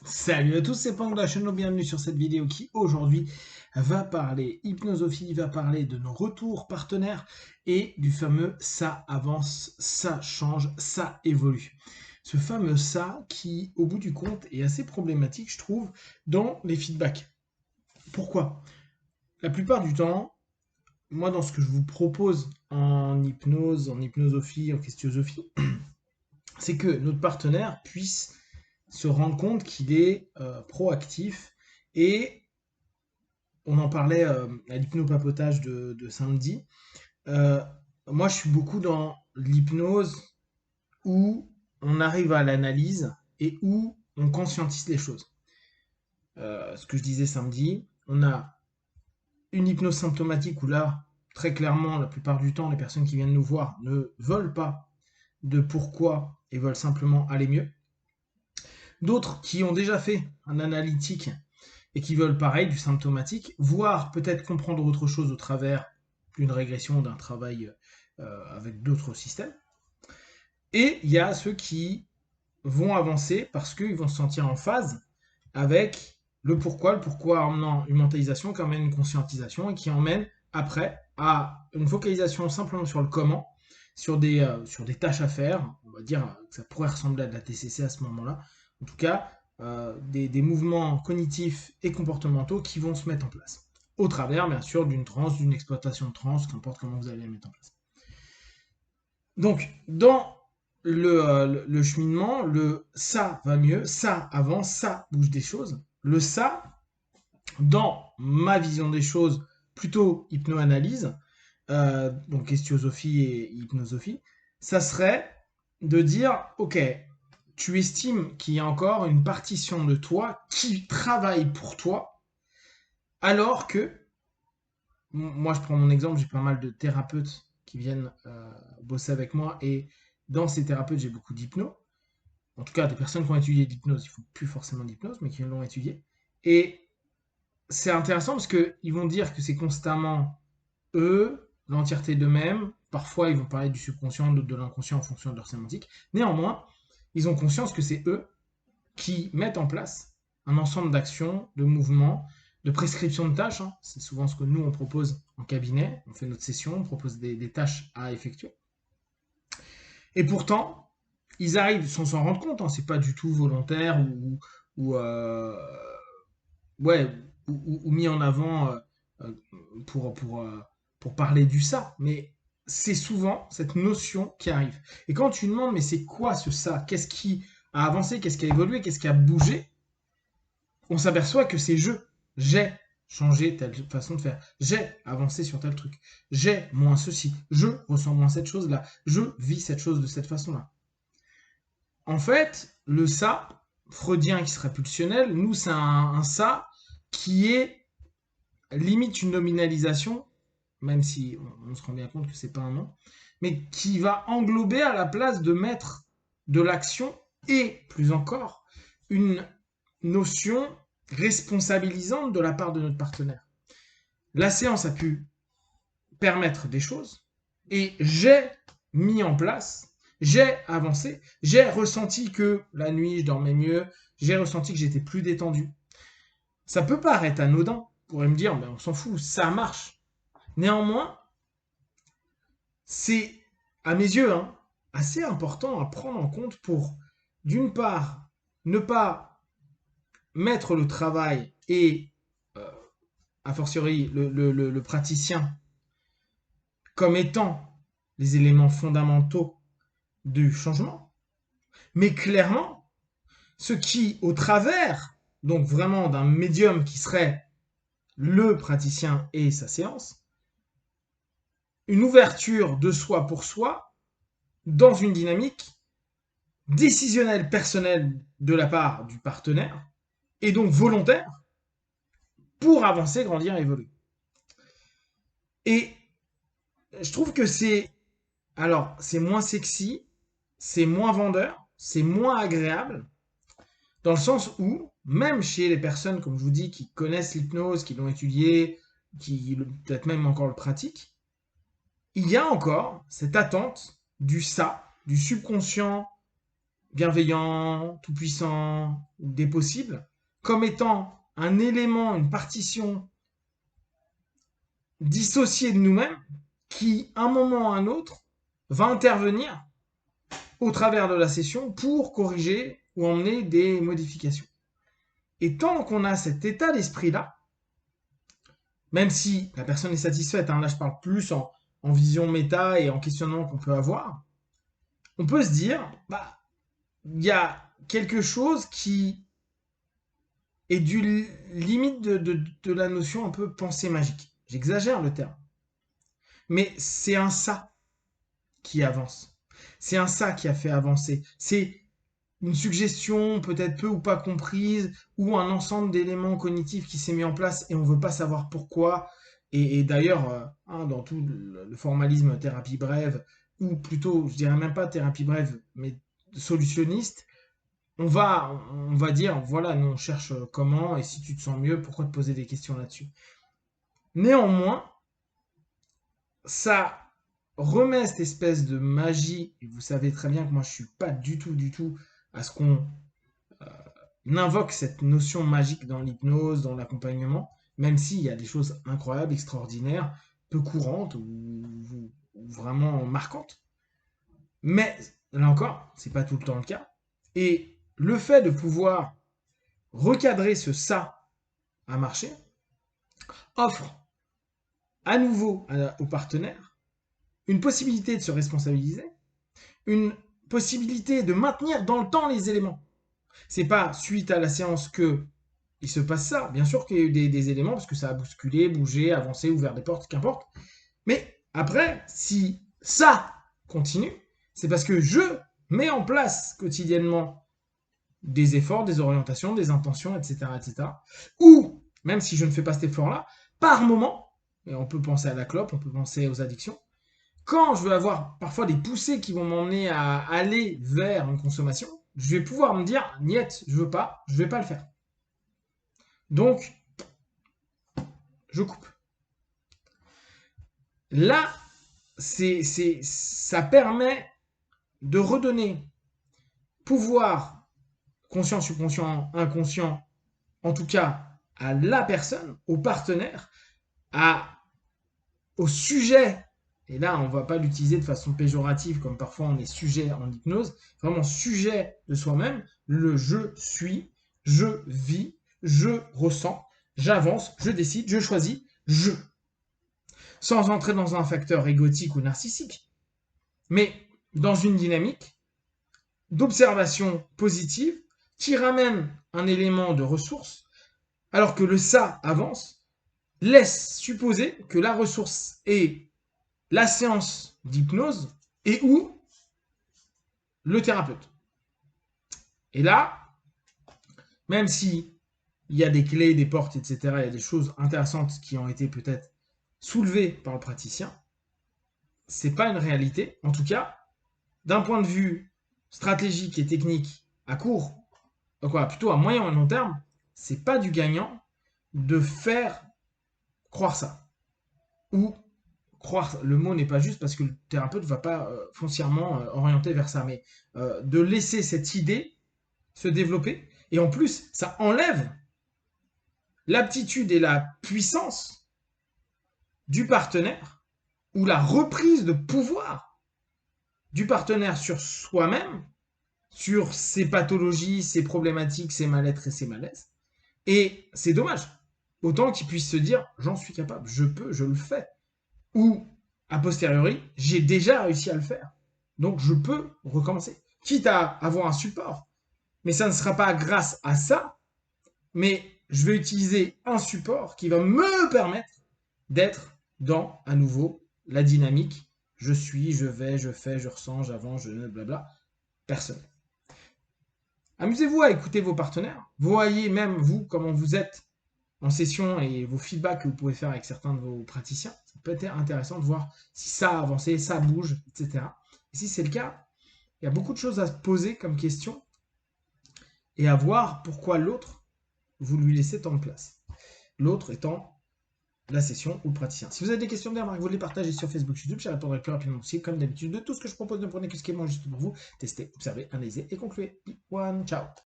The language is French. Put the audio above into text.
Salut à tous, c'est Pang de la chaîne, bienvenue sur cette vidéo qui aujourd'hui va parler hypnosophie, va parler de nos retours partenaires et du fameux ça avance, ça change, ça évolue. Ce fameux ça qui, au bout du compte, est assez problématique, je trouve, dans les feedbacks. Pourquoi? La plupart du temps, moi, dans ce que je vous propose en hypnose, en hypnosophie, en questiosophie, c'est que notre partenaire puisse se rendre compte qu'il est proactif et on en parlait à l'hypnopapotage de samedi. Euh, Moi, je suis beaucoup dans l'hypnose où on arrive à l'analyse et où on conscientise les choses. Ce que je disais samedi, on a une hypnose symptomatique où là, très clairement, la plupart du temps, les personnes qui viennent nous voir ne veulent pas de pourquoi et veulent simplement aller mieux. D'autres qui ont déjà fait un analytique et qui veulent pareil, du symptomatique, voire peut-être comprendre autre chose au travers d'une régression, d'un travail avec d'autres systèmes. Et il y a ceux qui vont avancer parce qu'ils vont se sentir en phase avec le pourquoi emmenant une mentalisation qui emmène une conscientisation et qui emmène après à une focalisation simplement sur le comment, sur des tâches à faire, on va dire que ça pourrait ressembler à de la TCC à ce moment-là. En tout cas, des mouvements cognitifs et comportementaux qui vont se mettre en place. Au travers, bien sûr, d'une transe, d'une exploitation de transe, qu'importe comment vous allez la mettre en place. Donc, dans le cheminement, le ça va mieux, ça avance, ça bouge des choses. Le ça, dans ma vision des choses, plutôt hypnoanalyse, donc questiosophie et hypnosophie, ça serait de dire, ok, tu estimes qu'il y a encore une partition de toi qui travaille pour toi, alors que, moi je prends mon exemple, j'ai pas mal de thérapeutes qui viennent bosser avec moi, et dans ces thérapeutes, j'ai beaucoup d'hypno, en tout cas des personnes qui ont étudié l'hypnose, il ne faut plus forcément d'hypnose, mais qui l'ont étudié, et c'est intéressant parce qu'ils vont dire que c'est constamment eux, l'entièreté d'eux-mêmes. Parfois, ils vont parler du subconscient, d'autres de l'inconscient en fonction de leur sémantique. Néanmoins, ils ont conscience que c'est eux qui mettent en place un ensemble d'actions, de mouvements, de prescriptions de tâches. Hein. C'est souvent ce que nous, on propose en cabinet. On fait notre session, on propose des tâches à effectuer. Et pourtant, ils arrivent sans s'en rendre compte. Hein. C'est pas du tout volontaire ou ouais, ou mis en avant euh, pour, pour, euh, pour parler du ça. Mais c'est souvent cette notion qui arrive. Et quand tu demandes, mais c'est quoi ce ça? Qu'est-ce qui a avancé? Qu'est-ce qui a évolué? Qu'est-ce qui a bougé? On s'aperçoit que c'est je. J'ai changé telle façon de faire. J'ai avancé sur tel truc. J'ai moins ceci. Je ressens moins cette chose-là. Je vis cette chose de cette façon-là. En fait, le ça, freudien qui serait pulsionnel, nous, c'est un ça qui est limite une nominalisation, même si on se rend bien compte que c'est pas un nom, mais qui va englober à la place de mettre de l'action et, plus encore, une notion responsabilisante de la part de notre partenaire. La séance a pu permettre des choses et j'ai mis en place, j'ai avancé, j'ai ressenti que la nuit je dormais mieux, j'ai ressenti que j'étais plus détendu. Ça peut paraître anodin, on pourrait me dire, mais on s'en fout, ça marche. Néanmoins, c'est, à mes yeux, hein, assez important à prendre en compte pour, d'une part, ne pas mettre le travail et, euh, a fortiori, le praticien comme étant les éléments fondamentaux du changement, mais clairement, ce qui, au travers, donc vraiment d'un médium qui serait le praticien et sa séance, une ouverture de soi pour soi dans une dynamique décisionnelle personnelle de la part du partenaire et donc volontaire pour avancer, grandir, évoluer. Et je trouve que c'est moins sexy, c'est moins vendeur, c'est moins agréable, dans le sens où, même chez les personnes, comme je vous dis, qui connaissent l'hypnose, qui l'ont étudiée, qui peut-être même encore le pratiquent, il y a encore cette attente du ça, du subconscient bienveillant, tout-puissant, ou des possibles, comme étant un élément, une partition dissociée de nous-mêmes, qui, à un moment ou à un autre, va intervenir au travers de la session pour corriger ou emmener des modifications. Et tant qu'on a cet état d'esprit-là, même si la personne est satisfaite, là je parle plus en vision méta et en questionnement qu'on peut avoir, on peut se dire, il y a quelque chose qui est du limite de la notion un peu pensée magique. J'exagère le terme. Mais c'est un ça qui avance. C'est un ça qui a fait avancer. C'est une suggestion peut-être peu ou pas comprise, ou un ensemble d'éléments cognitifs qui s'est mis en place et on ne veut pas savoir pourquoi. Et d'ailleurs, dans tout le formalisme thérapie brève, ou plutôt, je dirais même pas thérapie brève, mais solutionniste, on va dire, voilà, nous on cherche comment, et si tu te sens mieux, pourquoi te poser des questions là-dessus. Néanmoins, ça remet cette espèce de magie, et vous savez très bien que moi je suis pas du tout à ce qu'on invoque cette notion magique dans l'hypnose, dans l'accompagnement, même s'il y a des choses incroyables, extraordinaires, peu courantes ou vraiment marquantes. Mais là encore, c'est pas tout le temps le cas. Et le fait de pouvoir recadrer ce ça à marcher offre à nouveau aux partenaires une possibilité de se responsabiliser, une possibilité de maintenir dans le temps les éléments. C'est pas suite à la séance que il se passe ça. Bien sûr qu'il y a eu des éléments parce que ça a bousculé, bougé, avancé, ouvert des portes, qu'importe. Mais après, si ça continue, c'est parce que je mets en place quotidiennement des efforts, des orientations, des intentions, etc., etc. Ou, même si je ne fais pas cet effort-là, par moment, et on peut penser à la clope, on peut penser aux addictions, quand je veux avoir parfois des poussées qui vont m'emmener à aller vers une consommation, je vais pouvoir me dire, niet, je veux pas, je vais pas le faire. Donc, je coupe. Là, ça permet de redonner pouvoir, conscient, subconscient, inconscient, en tout cas à la personne, au partenaire, au sujet. Et là, on ne va pas l'utiliser de façon péjorative, comme parfois on est sujet en hypnose, vraiment sujet de soi-même, le je suis, je vis, je ressens, j'avance, je décide, je choisis, je. Sans entrer dans un facteur égotique ou narcissique, mais dans une dynamique d'observation positive qui ramène un élément de ressource, alors que le ça avance, laisse supposer que la ressource est la séance d'hypnose et ou le thérapeute. Et là, même si il y a des clés, des portes, etc., il y a des choses intéressantes qui ont été peut-être soulevées par le praticien, c'est pas une réalité. En tout cas, d'un point de vue stratégique et technique à court, plutôt à moyen et long terme, c'est pas du gagnant de faire croire ça. Ou croire, le mot n'est pas juste parce que le thérapeute ne va pas foncièrement orienter vers ça, mais de laisser cette idée se développer. Et en plus, ça enlève l'aptitude et la puissance du partenaire ou la reprise de pouvoir du partenaire sur soi-même, sur ses pathologies, ses problématiques, ses mal-être et ses malaises. Et c'est dommage. Autant qu'il puisse se dire, j'en suis capable, je peux, je le fais. Ou, a posteriori, j'ai déjà réussi à le faire. Donc, je peux recommencer. Quitte à avoir un support. Mais ça ne sera pas grâce à ça, mais je vais utiliser un support qui va me permettre d'être dans, à nouveau, la dynamique. Je suis, je vais, je fais, je ressens, j'avance, je ne, blabla. Personne. Amusez-vous à écouter vos partenaires. Voyez même, vous, comment vous êtes en session et vos feedbacks que vous pouvez faire avec certains de vos praticiens. Ça peut être intéressant de voir si ça a avancé, ça bouge, etc. Et si c'est le cas, il y a beaucoup de choses à se poser comme question et à voir pourquoi l'autre, vous lui laissez tant de place. L'autre étant la session ou le praticien. Si vous avez des questions, des remarques, vous les partagez sur Facebook, YouTube, je répondrai plus rapidement possible. Comme d'habitude, de tout ce que je propose, ne prenez que ce qui est bon juste pour vous. Testez, observez, analysez et concluez. One, ciao.